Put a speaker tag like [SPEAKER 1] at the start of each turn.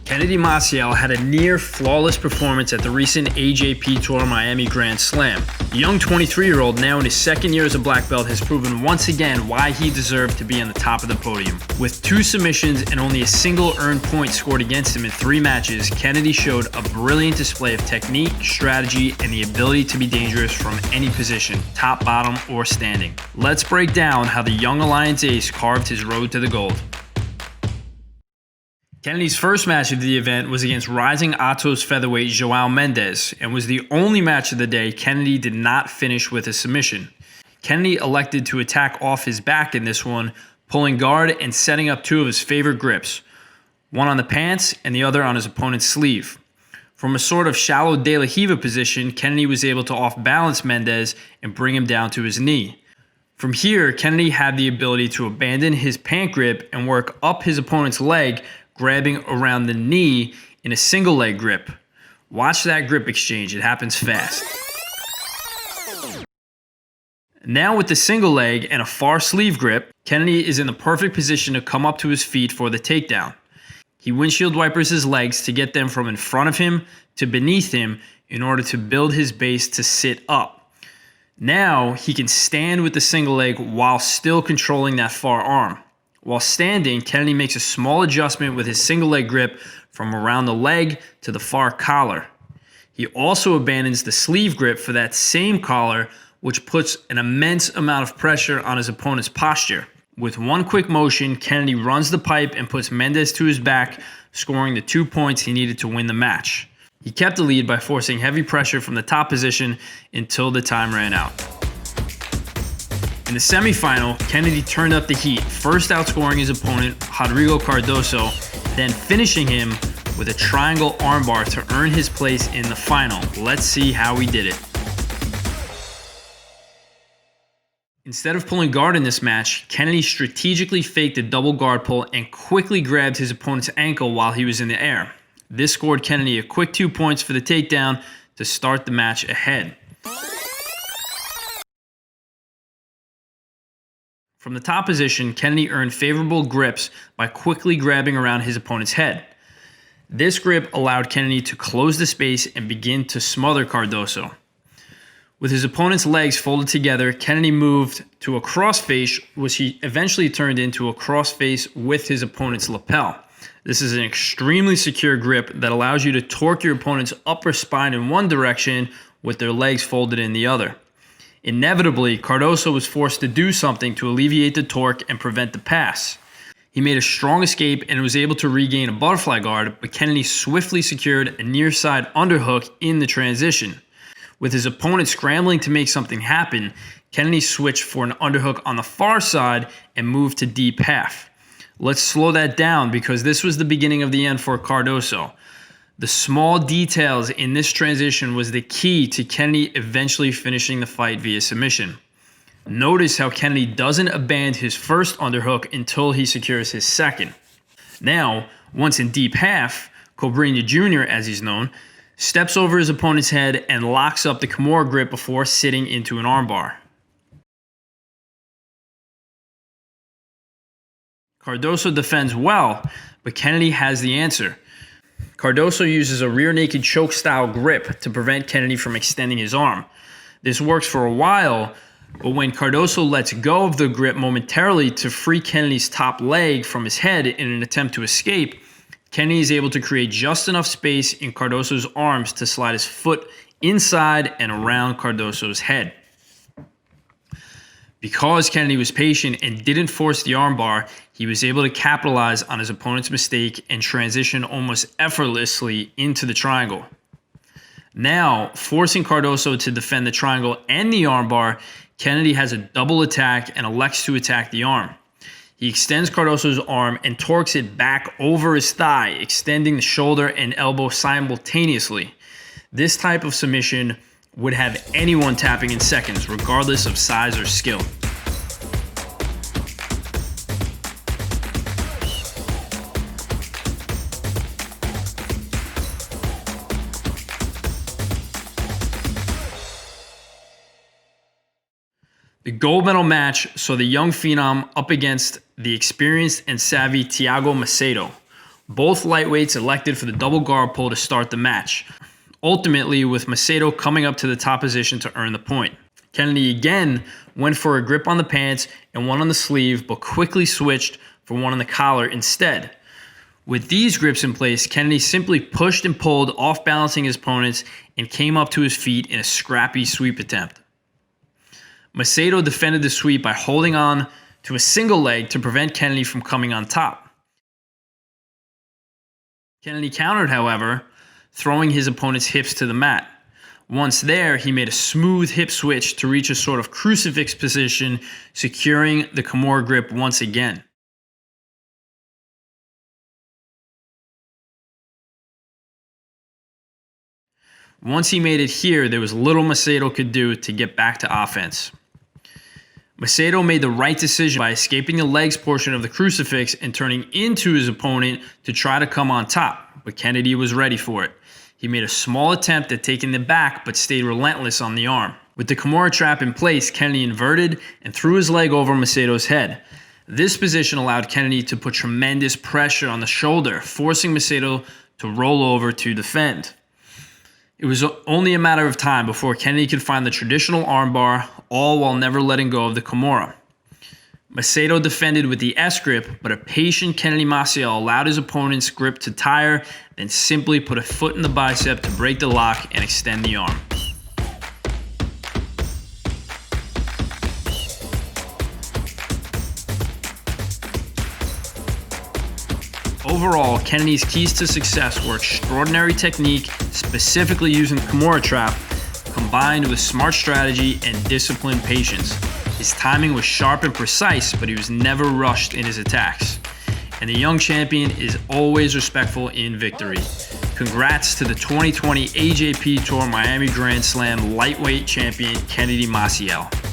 [SPEAKER 1] Kennedy Maciel had a near-flawless performance at the recent AJP Tour Miami Grand Slam. The young 23-year-old, now in his second year as a black belt, has proven once again why he deserved to be on the top of the podium. With 2 submissions and only a single earned point scored against him in 3 matches, Kennedy showed a brilliant display of technique, strategy, and the ability to be dangerous from any position, top, bottom, or standing. Let's break down how the young Alliance ace carved his road to the gold. Kennedy's first match of the event was against rising Atos featherweight João Mendes, and was the only match of the day Kennedy did not finish with a submission. Kennedy elected to attack off his back in this one, pulling guard and setting up 2 of his favorite grips, one on the pants and the other on his opponent's sleeve. From a sort of shallow De La Riva position, Kennedy was able to off-balance Mendes and bring him down to his knee. From here, Kennedy had the ability to abandon his pant grip and work up his opponent's leg, grabbing around the knee in a single leg grip. Watch that grip exchange, it happens fast. Now with the single leg and a far sleeve grip, Kennedy is in the perfect position to come up to his feet for the takedown. He windshield wipers his legs to get them from in front of him to beneath him in order to build his base to sit up. Now he can stand with the single leg while still controlling that far arm. While standing, Kennedy makes a small adjustment with his single leg grip from around the leg to the far collar. He also abandons the sleeve grip for that same collar, which puts an immense amount of pressure on his opponent's posture. With one quick motion, Kennedy runs the pipe and puts Mendes to his back, scoring the 2 points he needed to win the match. He kept the lead by forcing heavy pressure from the top position until the time ran out. In the semifinal, Kennedy turned up the heat, first outscoring his opponent, Rodrigo Cardoso, then finishing him with a triangle armbar to earn his place in the final. Let's see how he did it. Instead of pulling guard in this match, Kennedy strategically faked a double guard pull and quickly grabbed his opponent's ankle while he was in the air. This scored Kennedy a quick 2 points for the takedown to start the match ahead. From the top position, Kennedy earned favorable grips by quickly grabbing around his opponent's head. This grip allowed Kennedy to close the space and begin to smother Cardoso. With his opponent's legs folded together, Kennedy moved to a crossface, which he eventually turned into a crossface with his opponent's lapel. This is an extremely secure grip that allows you to torque your opponent's upper spine in one direction with their legs folded in the other. Inevitably, Cardoso was forced to do something to alleviate the torque and prevent the pass. He made a strong escape and was able to regain a butterfly guard, but Kennedy swiftly secured a near-side underhook in the transition. With his opponent scrambling to make something happen, Kennedy switched for an underhook on the far side and moved to deep half. Let's slow that down because this was the beginning of the end for Cardoso. The small details in this transition was the key to Kennedy eventually finishing the fight via submission. Notice how Kennedy doesn't abandon his first underhook until he secures his second. Now, once in deep half, Cobrinha Jr., as he's known, steps over his opponent's head and locks up the Kimura grip before sitting into an armbar. Cardoso defends well, but Kennedy has the answer. Cardoso uses a rear naked choke style grip to prevent Kennedy from extending his arm. This works for a while, but when Cardoso lets go of the grip momentarily to free Kennedy's top leg from his head in an attempt to escape, Kennedy is able to create just enough space in Cardoso's arms to slide his foot inside and around Cardoso's head. Because Kennedy was patient and didn't force the armbar, he was able to capitalize on his opponent's mistake and transition almost effortlessly into the triangle. Now, forcing Cardoso to defend the triangle and the armbar, Kennedy has a double attack and elects to attack the arm. He extends Cardoso's arm and torques it back over his thigh, extending the shoulder and elbow simultaneously. This type of submission would have anyone tapping in seconds, regardless of size or skill. The gold medal match saw the young phenom up against the experienced and savvy Thiago Macedo. Both lightweights elected for the double guard pull to start the match, ultimately with Macedo coming up to the top position to earn the point. Kennedy again went for a grip on the pants and one on the sleeve, but quickly switched for one on the collar instead. With these grips in place, Kennedy simply pushed and pulled, off-balancing his opponents, and came up to his feet in a scrappy sweep attempt. Macedo defended the sweep by holding on to a single leg to prevent Kennedy from coming on top. Kennedy countered, however, throwing his opponent's hips to the mat. Once there, he made a smooth hip switch to reach a sort of crucifix position, securing the Kimura grip once again. Once he made it here, there was little Macedo could do to get back to offense. Macedo made the right decision by escaping the legs portion of the crucifix and turning into his opponent to try to come on top, but Kennedy was ready for it. He made a small attempt at taking the back, but stayed relentless on the arm. With the Kimura trap in place, Kennedy inverted and threw his leg over Macedo's head. This position allowed Kennedy to put tremendous pressure on the shoulder, forcing Macedo to roll over to defend. It was only a matter of time before Kennedy could find the traditional armbar, all while never letting go of the Kimura. Macedo defended with the S grip, but a patient Kennedy Maciel allowed his opponent's grip to tire, then simply put a foot in the bicep to break the lock and extend the arm. Overall, Kennedy's keys to success were extraordinary technique, specifically using the Kimura trap, combined with smart strategy and disciplined patience. His timing was sharp and precise, but he was never rushed in his attacks. And the young champion is always respectful in victory. Congrats to the 2020 AJP Tour Miami Grand Slam lightweight champion, Kennedy Maciel.